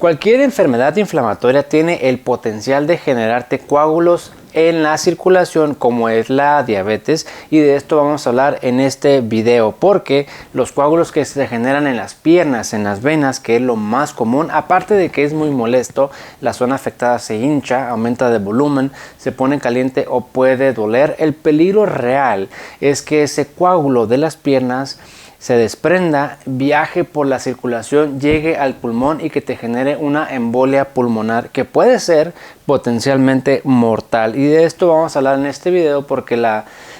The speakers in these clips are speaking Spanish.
Cualquier enfermedad inflamatoria tiene el potencial de generarte coágulos en la circulación, como es la diabetes, y de esto vamos a hablar en este video, porque los coágulos que se generan en las piernas, en las venas, que es lo más común, aparte de que es muy molesto, la zona afectada se hincha, aumenta de volumen, se pone caliente o puede doler. El peligro real es que ese coágulo de las piernas se desprenda, viaje por la circulación, llegue al pulmón y que te genere una embolia pulmonar que puede ser potencialmente mortal. Y de esto vamos a hablar en este video porque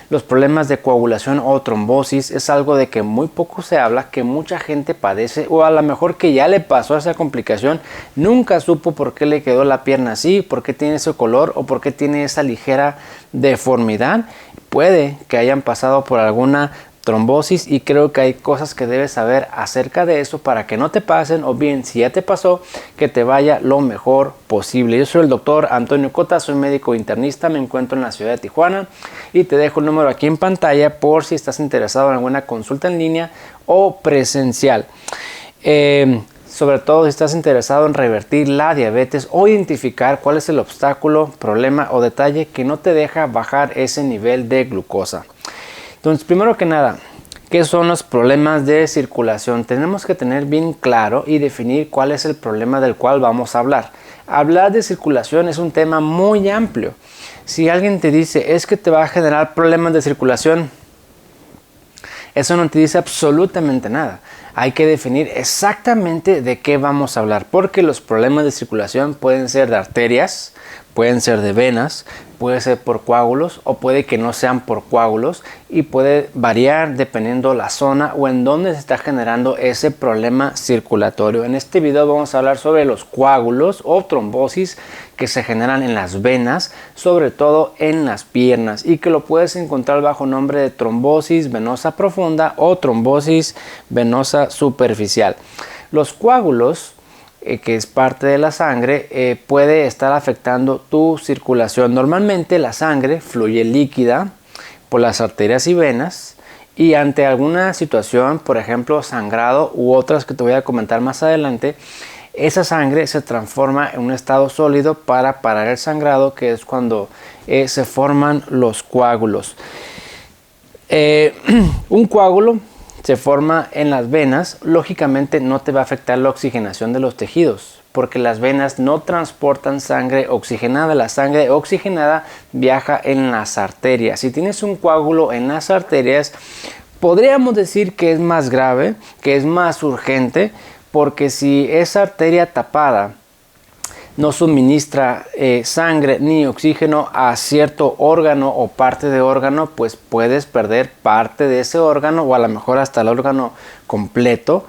los problemas de coagulación o trombosis es algo de que muy poco se habla, que mucha gente padece, o a lo mejor que ya le pasó esa complicación, nunca supo por qué le quedó la pierna así, por qué tiene ese color o por qué tiene esa ligera deformidad. Puede que hayan pasado por alguna trombosis y creo que hay cosas que debes saber acerca de eso para que no te pasen, o bien si ya te pasó, que te vaya lo mejor posible. Yo soy el doctor Antonio Cota, soy médico internista, me encuentro en la ciudad de Tijuana y te dejo el número aquí en pantalla por si estás interesado en alguna consulta en línea o presencial. Sobre todo si estás interesado en revertir la diabetes o identificar cuál es el obstáculo, problema o detalle que no te deja bajar ese nivel de glucosa. Entonces, primero que nada, ¿qué son los problemas de circulación? Tenemos que tener bien claro y definir cuál es el problema del cual vamos a hablar. Hablar de circulación es un tema muy amplio. Si alguien te dice, es que te va a generar problemas de circulación, eso no te dice absolutamente nada. Hay que definir exactamente de qué vamos a hablar, porque los problemas de circulación pueden ser de arterias, pueden ser de venas, puede ser por coágulos o puede que no sean por coágulos y puede variar dependiendo la zona o en donde se está generando ese problema circulatorio. En este video vamos a hablar sobre los coágulos o trombosis que se generan en las venas, sobre todo en las piernas, y que lo puedes encontrar bajo nombre de trombosis venosa profunda o trombosis venosa superficial. Los coágulos, que es parte de la sangre, puede estar afectando tu circulación. Normalmente la sangre fluye líquida por las arterias y venas, y ante alguna situación, por ejemplo sangrado u otras que te voy a comentar más adelante, esa sangre se transforma en un estado sólido para parar el sangrado, que es cuando se forman los coágulos. Un coágulo se forma en las venas, lógicamente no te va a afectar la oxigenación de los tejidos, porque las venas no transportan sangre oxigenada. La sangre oxigenada viaja en las arterias. Si tienes un coágulo en las arterias, podríamos decir que es más grave, que es más urgente, porque si esa arteria tapada no suministra sangre ni oxígeno a cierto órgano o parte de órgano, pues puedes perder parte de ese órgano o a lo mejor hasta el órgano completo,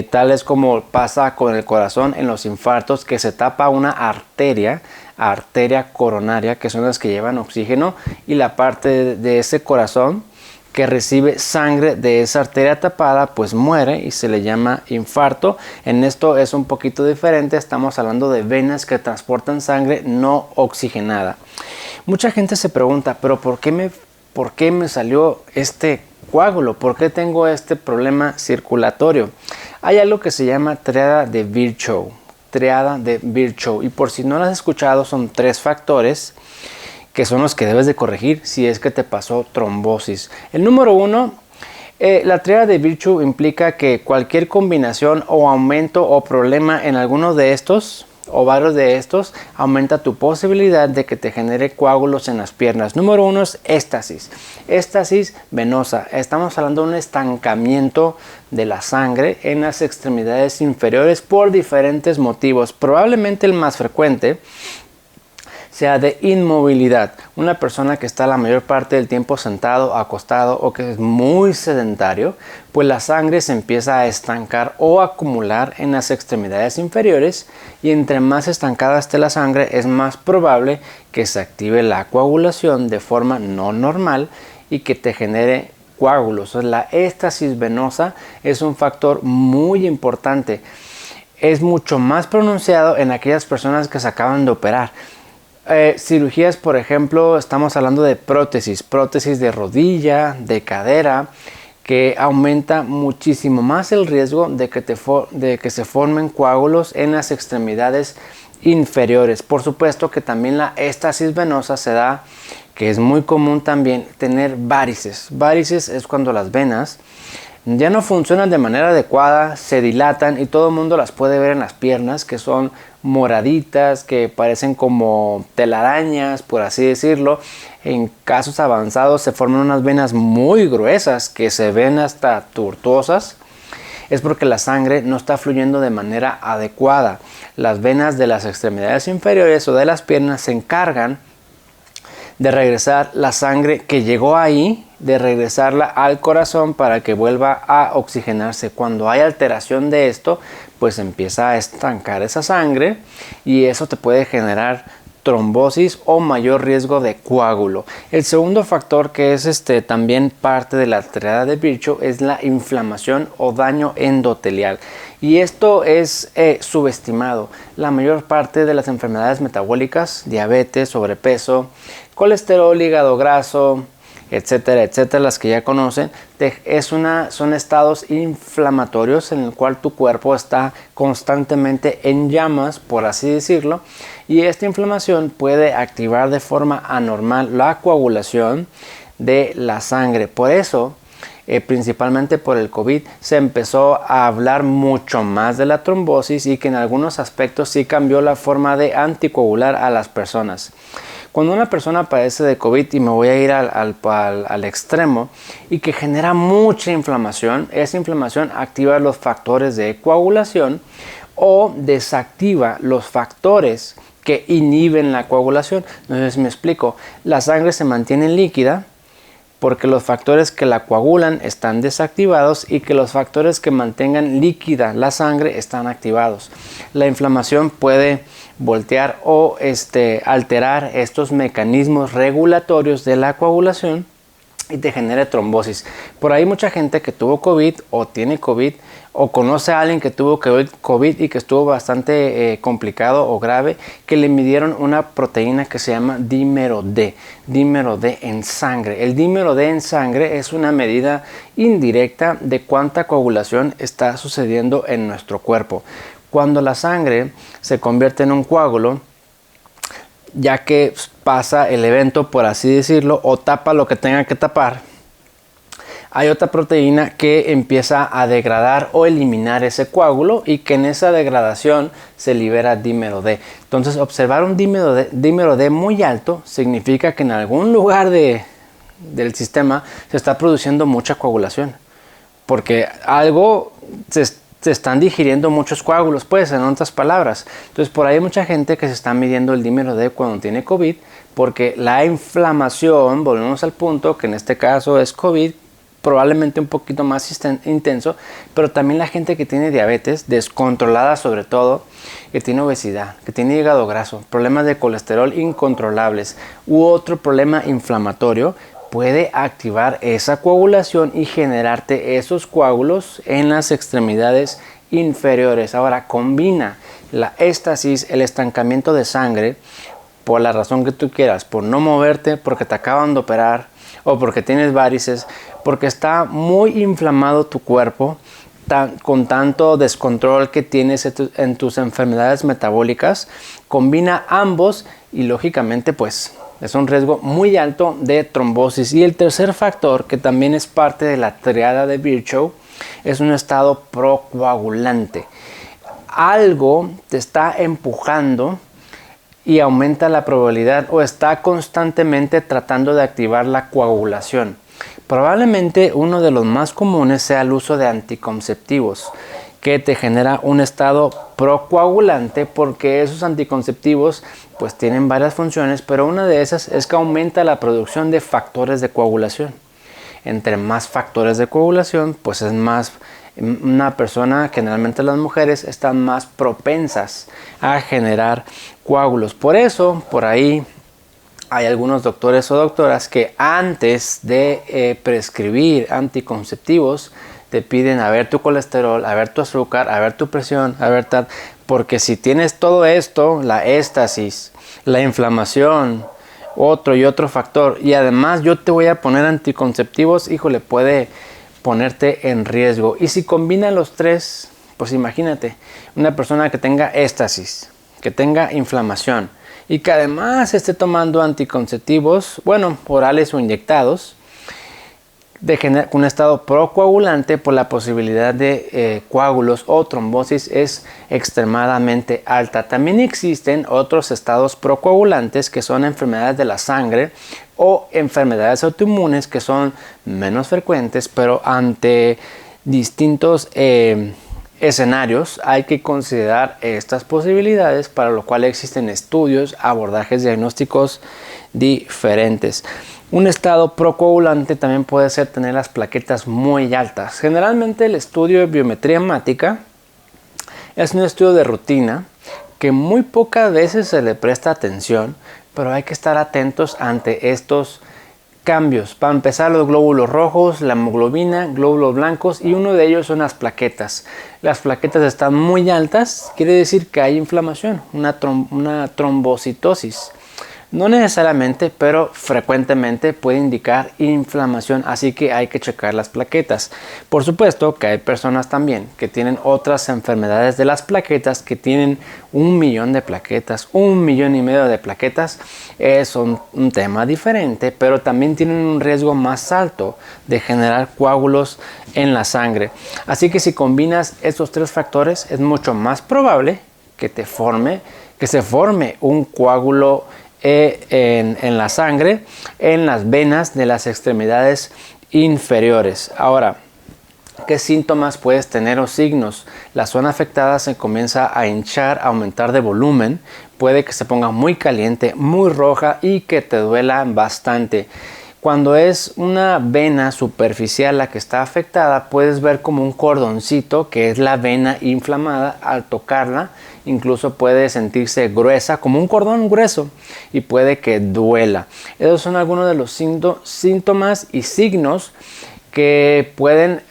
tal es como pasa con el corazón en los infartos, que se tapa una arteria coronaria, que son las que llevan oxígeno, y la parte de ese corazón que recibe sangre de esa arteria tapada pues muere y se le llama infarto. En esto es un poquito diferente, estamos hablando de venas que transportan sangre no oxigenada. Mucha gente se pregunta, pero ¿por qué me salió este coágulo? ¿Por qué tengo este problema circulatorio? Hay algo que se llama triada de Virchow, y por si no lo has escuchado, son 3 factores que son los que debes de corregir si es que te pasó trombosis. El número 1, la triada de Virchow implica que cualquier combinación o aumento o problema en alguno de estos o varios de estos aumenta tu posibilidad de que te genere coágulos en las piernas. Número 1 es éstasis venosa. Estamos hablando de un estancamiento de la sangre en las extremidades inferiores por diferentes motivos. Probablemente el más frecuente sea de inmovilidad. Una persona que está la mayor parte del tiempo sentado, acostado o que es muy sedentario, pues la sangre se empieza a estancar o acumular en las extremidades inferiores, y entre más estancada esté la sangre es más probable que se active la coagulación de forma no normal y que te genere coágulos. La éstasis venosa es un factor muy importante. Es mucho más pronunciado en aquellas personas que se acaban de operar. Cirugías, por ejemplo, estamos hablando de prótesis de rodilla, de cadera, que aumenta muchísimo más el riesgo de que se formen coágulos en las extremidades inferiores. Por supuesto que también la éstasis venosa se da, que es muy común también tener varices. Varices es cuando las venas ya no funcionan de manera adecuada, se dilatan y todo el mundo las puede ver en las piernas, que son moraditas, que parecen como telarañas, por así decirlo. En casos avanzados se forman unas venas muy gruesas que se ven hasta tortuosas. Es porque la sangre no está fluyendo de manera adecuada. Las venas de las extremidades inferiores o de las piernas se encargan de regresar la sangre que llegó ahí, de regresarla al corazón para que vuelva a oxigenarse. Cuando hay alteración de esto, pues empieza a estancar esa sangre y eso te puede generar trombosis o mayor riesgo de coágulo. El segundo factor, que es también parte de la triada de Virchow, es la inflamación o daño endotelial, y esto es subestimado. La mayor parte de las enfermedades metabólicas, diabetes, sobrepeso, colesterol, hígado graso, etcétera, etcétera, las que ya conocen, son estados inflamatorios en el cual tu cuerpo está constantemente en llamas, por así decirlo, y esta inflamación puede activar de forma anormal la coagulación de la sangre. Por eso, principalmente por el COVID, se empezó a hablar mucho más de la trombosis y que en algunos aspectos sí cambió la forma de anticoagular a las personas. Cuando una persona padece de COVID, y me voy a ir al extremo, y que genera mucha inflamación, esa inflamación activa los factores de coagulación o desactiva los factores que inhiben la coagulación. Entonces me explico, la sangre se mantiene líquida porque los factores que la coagulan están desactivados y que los factores que mantengan líquida la sangre están activados. La inflamación puede voltear o alterar estos mecanismos regulatorios de la coagulación y te genera trombosis. Por ahí mucha gente que tuvo COVID o tiene COVID o conoce a alguien que tuvo COVID y que estuvo bastante complicado o grave, que le midieron una proteína que se llama dímero D en sangre. El dímero D en sangre es una medida indirecta de cuánta coagulación está sucediendo en nuestro cuerpo. Cuando la sangre se convierte en un coágulo, ya que pasa el evento, por así decirlo, o tapa lo que tenga que tapar, hay otra proteína que empieza a degradar o eliminar ese coágulo y que en esa degradación se libera dímero D. Entonces, observar un dímero D muy alto significa que en algún lugar del sistema se está produciendo mucha coagulación, porque algo se están digiriendo muchos coágulos, pues, en otras palabras. Entonces, por ahí hay mucha gente que se está midiendo el dímero D cuando tiene COVID, porque la inflamación, volvemos al punto, que en este caso es COVID, probablemente un poquito más intenso, pero también la gente que tiene diabetes descontrolada, sobre todo, que tiene obesidad, que tiene hígado graso, problemas de colesterol incontrolables u otro problema inflamatorio, puede activar esa coagulación y generarte esos coágulos en las extremidades inferiores. Ahora, combina la éstasis, el estancamiento de sangre, por la razón que tú quieras, por no moverte, porque te acaban de operar o porque tienes varices, porque está muy inflamado tu cuerpo con tanto descontrol que tienes en tus enfermedades metabólicas. Combina ambos y lógicamente pues es un riesgo muy alto de trombosis. Y el tercer factor, que también es parte de la triada de Virchow, es un estado procoagulante. Algo te está empujando y aumenta la probabilidad o está constantemente tratando de activar la coagulación. Probablemente uno de los más comunes sea el uso de anticonceptivos, que te genera un estado procoagulante, porque esos anticonceptivos pues tienen varias funciones, pero una de esas es que aumenta la producción de factores de coagulación. Entre más factores de coagulación, pues es más, una persona, generalmente las mujeres, están más propensas a generar coágulos. Por eso, por ahí hay algunos doctores o doctoras que antes de prescribir anticonceptivos te piden a ver tu colesterol, a ver tu azúcar, a ver tu presión, a ver tal, porque si tienes todo esto, la éstasis, la inflamación, otro y otro factor, y además yo te voy a poner anticonceptivos, híjole, puede ponerte en riesgo. Y si combinan los tres, pues imagínate, una persona que tenga éstasis, que tenga inflamación y que además esté tomando anticonceptivos, bueno, orales o inyectados, de un estado procoagulante, por la posibilidad de coágulos o trombosis es extremadamente alta. También existen otros estados procoagulantes que son enfermedades de la sangre o enfermedades autoinmunes que son menos frecuentes, pero ante distintos escenarios hay que considerar estas posibilidades, para lo cual existen estudios, abordajes diagnósticos diferentes. Un estado procoagulante también puede ser tener las plaquetas muy altas. Generalmente el estudio de biometría hemática es un estudio de rutina que muy pocas veces se le presta atención, pero hay que estar atentos ante estos cambios. Para empezar, los glóbulos rojos, la hemoglobina, glóbulos blancos, y uno de ellos son las plaquetas. Las plaquetas están muy altas, quiere decir que hay inflamación, una trombocitosis. No necesariamente, pero frecuentemente puede indicar inflamación, así que hay que checar las plaquetas. Por supuesto que hay personas también que tienen otras enfermedades de las plaquetas, que tienen 1 millón de plaquetas, 1,5 millones de plaquetas. Es un tema diferente, pero también tienen un riesgo más alto de generar coágulos en la sangre. Así que si combinas estos tres factores, es mucho más probable que se forme un coágulo en la sangre, en las venas de las extremidades inferiores. Ahora, ¿qué síntomas puedes tener o signos? La zona afectada se comienza a hinchar, a aumentar de volumen, puede que se ponga muy caliente, muy roja y que te duela bastante. Cuando es una vena superficial la que está afectada, puedes ver como un cordoncito, que es la vena inflamada. Al tocarla, incluso puede sentirse gruesa, como un cordón grueso, y puede que duela. Esos son algunos de los síntomas y signos que pueden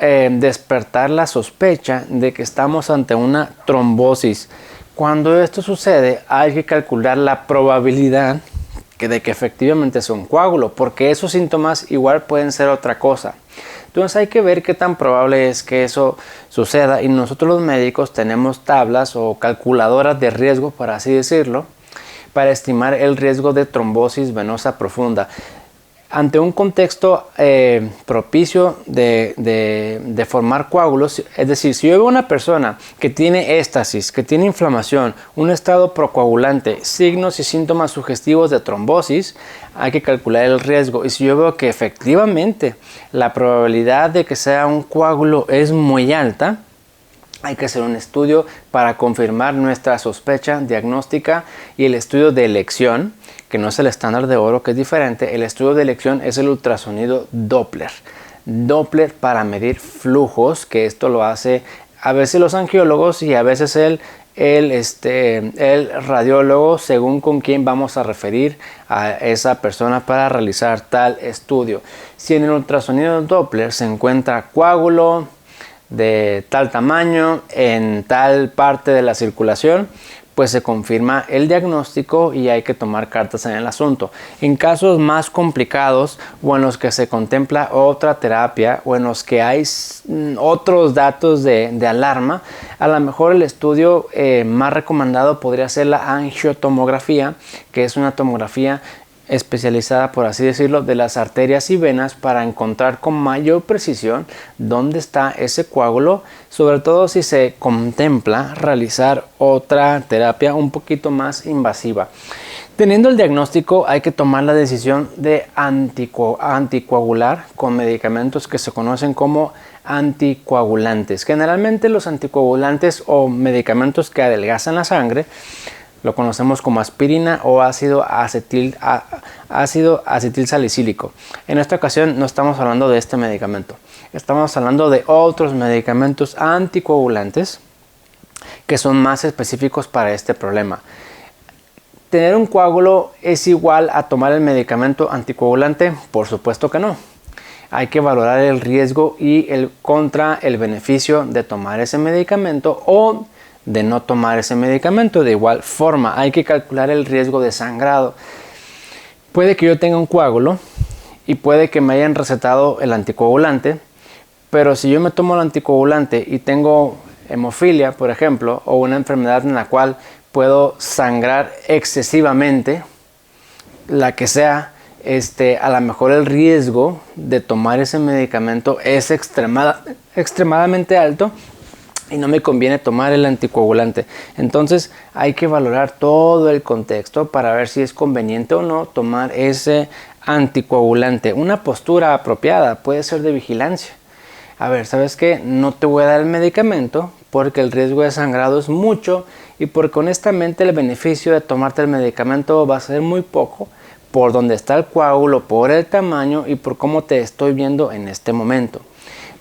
despertar la sospecha de que estamos ante una trombosis. Cuando esto sucede, hay que calcular la probabilidad de que efectivamente sea un coágulo, porque esos síntomas igual pueden ser otra cosa. Entonces hay que ver qué tan probable es que eso suceda, y nosotros los médicos tenemos tablas o calculadoras de riesgo, por así decirlo, para estimar el riesgo de trombosis venosa profunda. Ante un contexto propicio de formar coágulos, es decir, si yo veo una persona que tiene éstasis, que tiene inflamación, un estado procoagulante, signos y síntomas sugestivos de trombosis, hay que calcular el riesgo. Y si yo veo que efectivamente la probabilidad de que sea un coágulo es muy alta, hay que hacer un estudio para confirmar nuestra sospecha diagnóstica, y el estudio de elección, que no es el estándar de oro, que es diferente. El estudio de elección es el ultrasonido Doppler. Doppler para medir flujos, que esto lo hace a veces los angiólogos y a veces el radiólogo, según con quién vamos a referir a esa persona para realizar tal estudio. Si en el ultrasonido Doppler se encuentra coágulo de tal tamaño en tal parte de la circulación, pues se confirma el diagnóstico y hay que tomar cartas en el asunto. En casos más complicados, o en los que se contempla otra terapia, o en los que hay otros datos de alarma, a lo mejor el estudio más recomendado podría ser la angiotomografía, que es una tomografía especializada, por así decirlo, de las arterias y venas, para encontrar con mayor precisión dónde está ese coágulo, sobre todo si se contempla realizar otra terapia un poquito más invasiva. Teniendo el diagnóstico, hay que tomar la decisión de anticoagular con medicamentos que se conocen como anticoagulantes. Generalmente los anticoagulantes o medicamentos que adelgazan la sangre lo conocemos como aspirina o ácido acetilsalicílico. En esta ocasión no estamos hablando de este medicamento. Estamos hablando de otros medicamentos anticoagulantes que son más específicos para este problema. ¿Tener un coágulo es igual a tomar el medicamento anticoagulante? Por supuesto que no. Hay que valorar el riesgo y contra el beneficio de tomar ese medicamento o de no tomar ese medicamento. De igual forma, hay que calcular el riesgo de sangrado. Puede que yo tenga un coágulo y puede que me hayan recetado el anticoagulante, Pero si yo me tomo el anticoagulante y tengo hemofilia, por ejemplo, o una enfermedad en la cual puedo sangrar excesivamente, la que sea, a lo mejor el riesgo de tomar ese medicamento es extremadamente alto y no me conviene tomar el anticoagulante. Entonces hay que valorar todo el contexto para ver si es conveniente o no tomar ese anticoagulante. Una postura apropiada puede ser de vigilancia. A ver, ¿sabes qué? No te voy a dar el medicamento porque el riesgo de sangrado es mucho y porque honestamente el beneficio de tomarte el medicamento va a ser muy poco por donde está el coágulo, por el tamaño y por cómo te estoy viendo en este momento.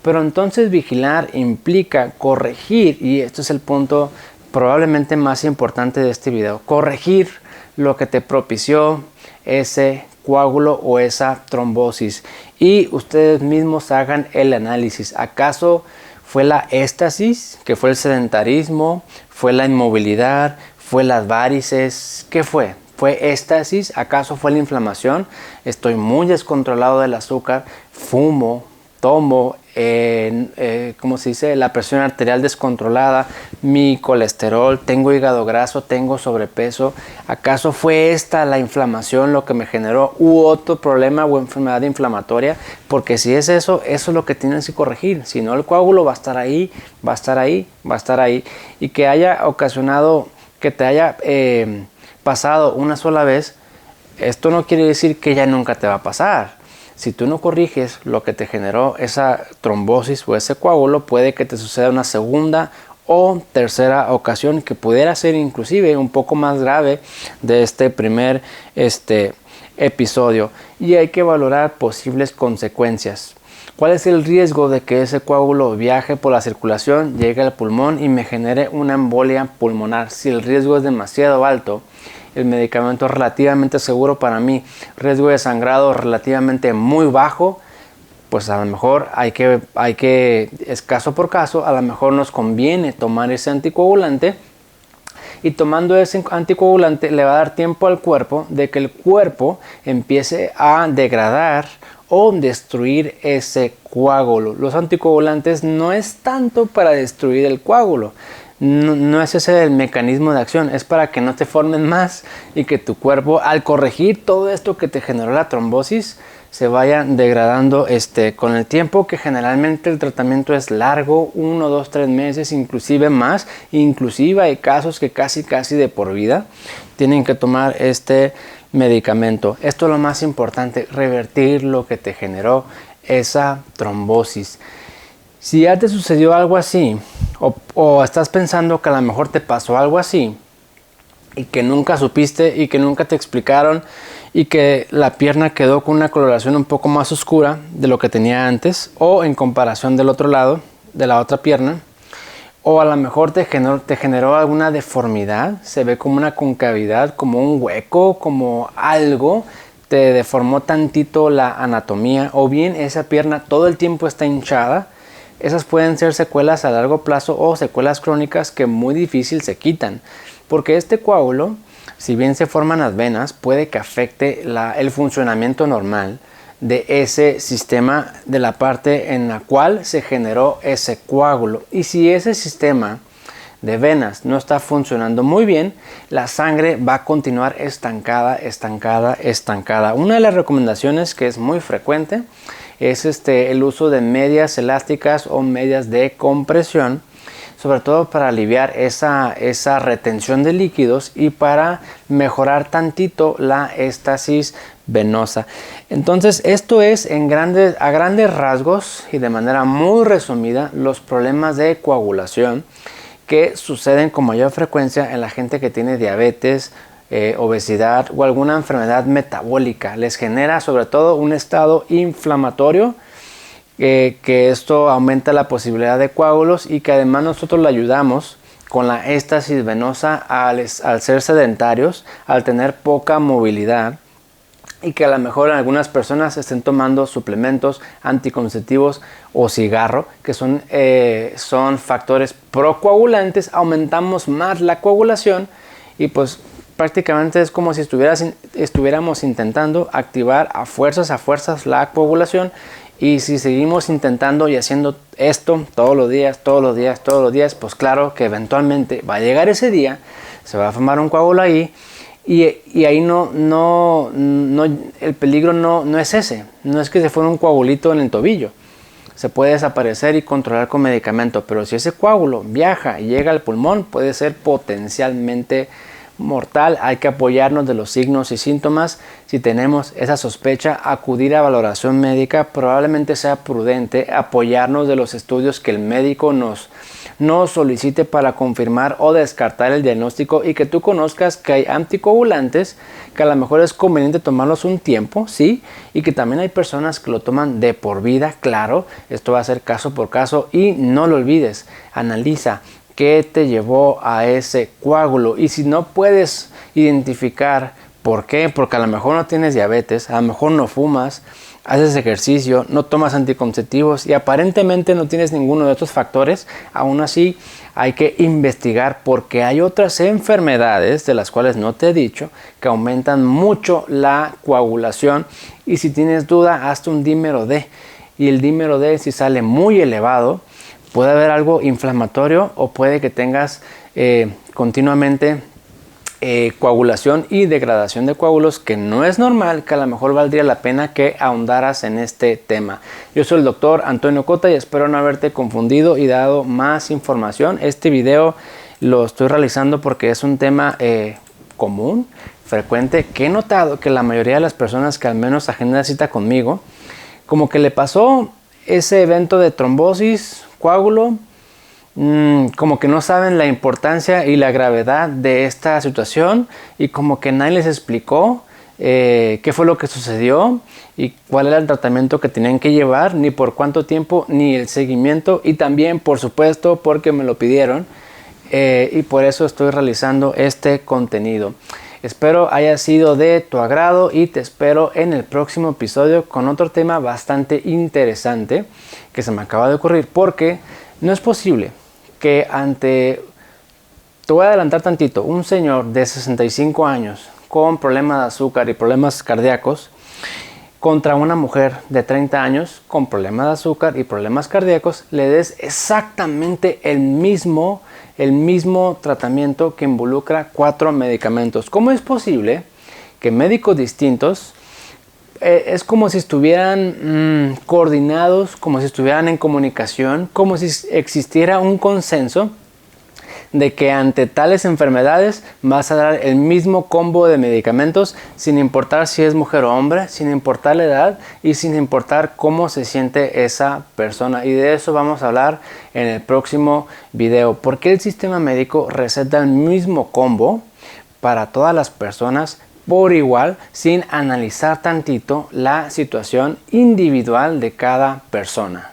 Pero entonces vigilar implica corregir, y esto es el punto probablemente más importante de este video, corregir lo que te propició ese coágulo o esa trombosis, y ustedes mismos hagan el análisis. ¿Acaso fue la éstasis, que fue el sedentarismo, fue la inmovilidad, fue las varices? ¿Qué fue? ¿Fue éstasis? ¿Acaso fue la inflamación? Estoy muy descontrolado del azúcar, fumo, tomo, ¿cómo se dice? La presión arterial descontrolada, mi colesterol, tengo hígado graso, tengo sobrepeso. ¿Acaso fue esta la inflamación lo que me generó u otro problema o enfermedad inflamatoria? Porque si es eso, eso es lo que tienes que corregir. Si no, el coágulo va a estar ahí, va a estar ahí, va a estar ahí. Y que haya ocasionado, que te haya pasado una sola vez, esto no quiere decir que ya nunca te va a pasar. Si tú no corriges lo que te generó esa trombosis o ese coágulo, puede que te suceda una segunda o tercera ocasión que pudiera ser inclusive un poco más grave de este primer episodio. Y hay que valorar posibles consecuencias. ¿Cuál es el riesgo de que ese coágulo viaje por la circulación, llegue al pulmón y me genere una embolia pulmonar? Si el riesgo es demasiado alto, el medicamento es relativamente seguro para mí, riesgo de sangrado relativamente muy bajo, pues a lo mejor hay que, es caso por caso, a lo mejor nos conviene tomar ese anticoagulante, y tomando ese anticoagulante le va a dar tiempo al cuerpo de que el cuerpo empiece a degradar o destruir ese coágulo. Los anticoagulantes no es tanto para destruir el coágulo, no es ese el mecanismo de acción, es para que no te formen más y que tu cuerpo, al corregir todo esto que te generó la trombosis, se vaya degradando con el tiempo, que generalmente el tratamiento es largo, 1, 2, 3 meses, inclusive más. Inclusive hay casos que casi de por vida tienen que tomar este medicamento. Esto es lo más importante, revertir lo que te generó esa trombosis. Si ya te sucedió algo así, o estás pensando que a lo mejor te pasó algo así y que nunca supiste y que nunca te explicaron y que la pierna quedó con una coloración un poco más oscura de lo que tenía antes, o en comparación del otro lado, de la otra pierna, o a lo mejor te generó alguna deformidad, se ve como una concavidad, como un hueco, como algo, te deformó tantito la anatomía, o bien esa pierna todo el tiempo está hinchada. Esas pueden ser secuelas a largo plazo o secuelas crónicas que muy difícil se quitan, porque este coágulo, si bien se forman las venas, puede que afecte el funcionamiento normal de ese sistema, de la parte en la cual se generó ese coágulo. Y si ese sistema de venas no está funcionando muy bien, la sangre va a continuar estancada. Una de las recomendaciones que es muy frecuente es el uso de medias elásticas o medias de compresión, sobre todo para aliviar esa retención de líquidos y para mejorar tantito la éstasis venosa. Entonces esto es a grandes rasgos y de manera muy resumida los problemas de coagulación que suceden con mayor frecuencia en la gente que tiene diabetes, obesidad o alguna enfermedad metabólica. Les genera sobre todo un estado inflamatorio, que esto aumenta la posibilidad de coágulos, y que además nosotros le ayudamos con la éstasis venosa al ser sedentarios, al tener poca movilidad, y que a lo mejor algunas personas estén tomando suplementos anticonceptivos o cigarro, que son factores procoagulantes. Aumentamos más la coagulación y pues prácticamente es como si estuviéramos intentando activar a fuerzas la coagulación, Y si seguimos intentando y haciendo esto todos los días, pues claro que eventualmente va a llegar ese día, se va a formar un coágulo ahí y ahí el peligro no es ese, no es que se fuera un coagulito en el tobillo. Se puede desaparecer y controlar con medicamento, pero si ese coágulo viaja y llega al pulmón, puede ser potencialmente mortal. Hay que apoyarnos de los signos y síntomas. Si tenemos esa sospecha, acudir a valoración médica. Probablemente sea prudente apoyarnos de los estudios que el médico nos solicite para confirmar o descartar el diagnóstico, y que tú conozcas que hay anticoagulantes que a lo mejor es conveniente tomarlos un tiempo, sí, y que también hay personas que lo toman de por vida. Claro, esto va a ser caso por caso, y no lo olvides, analiza qué te llevó a ese coágulo, y si no puedes identificar por qué, porque a lo mejor no tienes diabetes, a lo mejor no fumas, haces ejercicio, no tomas anticonceptivos y aparentemente no tienes ninguno de estos factores, aún así hay que investigar, porque hay otras enfermedades de las cuales no te he dicho que aumentan mucho la coagulación. Y si tienes duda, hazte un dímero D, y el dímero D, si sale muy elevado, puede haber algo inflamatorio, o puede que tengas continuamente coagulación y degradación de coágulos, que no es normal, que a lo mejor valdría la pena que ahondaras en este tema. Yo soy el doctor Antonio Cota y espero no haberte confundido y dado más información. Este video lo estoy realizando porque es un tema común, frecuente, que he notado que la mayoría de las personas que al menos agendan cita conmigo, como que le pasó ese evento de trombosis, coágulo, como que no saben la importancia y la gravedad de esta situación, y como que nadie les explicó qué fue lo que sucedió y cuál era el tratamiento que tenían que llevar, ni por cuánto tiempo, ni el seguimiento. Y también, por supuesto, porque me lo pidieron, y por eso estoy realizando este contenido. Espero haya sido de tu agrado y te espero en el próximo episodio con otro tema bastante interesante que se me acaba de ocurrir, porque no es posible que te voy a adelantar tantito, un señor de 65 años con problemas de azúcar y problemas cardíacos contra una mujer de 30 años con problemas de azúcar y problemas cardíacos, le des exactamente el mismo tratamiento que involucra 4 medicamentos. ¿Cómo es posible que médicos distintos es como si estuvieran coordinados, como si estuvieran en comunicación, como si existiera un consenso de que ante tales enfermedades vas a dar el mismo combo de medicamentos, sin importar si es mujer o hombre, sin importar la edad y sin importar cómo se siente esa persona? Y de eso vamos a hablar en el próximo video. ¿Por qué el sistema médico receta el mismo combo para todas las personas por igual, sin analizar tantito la situación individual de cada persona?